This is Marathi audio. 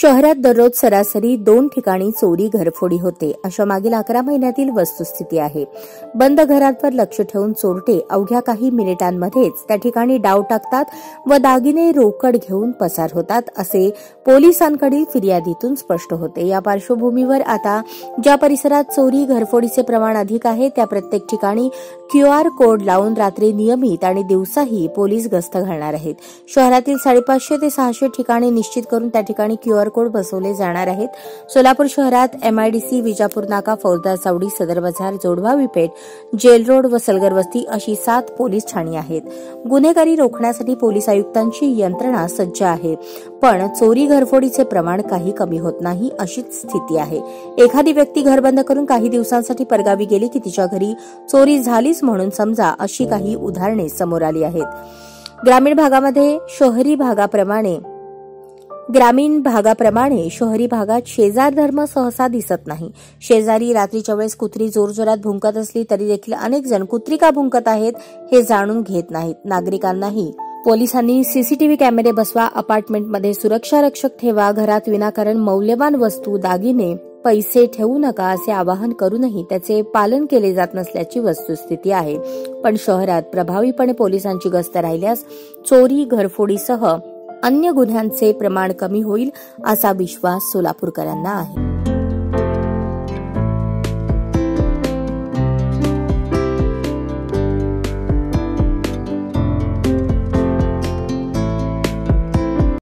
शहरात दररोज सरासरी 2 ठिकाणी चोरी घरफोडी होते, अशा मागील 11 महिन्यातील वस्तुस्थिती आहे. बंद घरांवर लक्ष ठेवून चोरटे अवघ्या काही मिनिटांमध्येच त्या ठिकाणी डाव टाकतात व दागिने रोकड घेऊन पसार होतात, असे पोलिसांकडील फिर्यादीतून स्पष्ट होते. या पार्श्वभूमीवर आता ज्या परिसरात चोरी घरफोडीचे प्रमाण अधिक आहे त्या प्रत्येक ठिकाणी QR कोड लावून रात्री नियमित आणि दिवसाही पोलीस गस्त घालणार आहेत. शहरातील 550 ते 600 ठिकाणी निश्चित करून त्या ठिकाणी QR कोड बसवले जाणार आहेत. सोलापूर शहरात MIDC, विजापूर नाका, फौजदार चावडी, सदर बाजार, जोडभावी पेठ, जेल रोड व सलगर वस्ती अशी 7 पोलीस ठाणी आहेत. गुन्हेगारी रोखण्यासाठी पोलीस आयुक्तांची यंत्रणा सज्ज आहे, पण चोरी घरफोडीचे प्रमाण काही कमी होत नाही, अशीच स्थिती आहे. एखादी व्यक्ती घर बंद करून काही दिवसांसाठी परगावी गेली की तिच्या घरी चोरी झालीच म्हणून समजा, अशी काही उदाहरणे समोर आली आहेत. ग्रामीण भागाप्रमाणे शहरी भागात शेजार धर्म सहसा दिसत नाही. शेजारी रात्रीच्या वेळेस कुत्री जोरजोरात भुंकत असली तरी देखील अनेक जण कुत्री का भुंकत आहेत हे जाणून घेत नाहीत. नागरिकांनाही पोलिसांनी CCTV कॅमेरे बसवा, अपार्टमेंटमध्ये सुरक्षा रक्षक ठेवा, घरात विनाकारण मौल्यवान वस्तू, दागिने, पैसे ठेवू नका असे आवाहन करूनही त्याचे पालन केले जात नसल्याची वस्तुस्थिती आहे. पण शहरात प्रभावीपणे पोलिसांची गस्त राहिल्यास चोरी घरफोडीसह अन्य गुन्ह्यांचे प्रमाण कमी होईल, असा विश्वास सोलापूरकरांना आहे.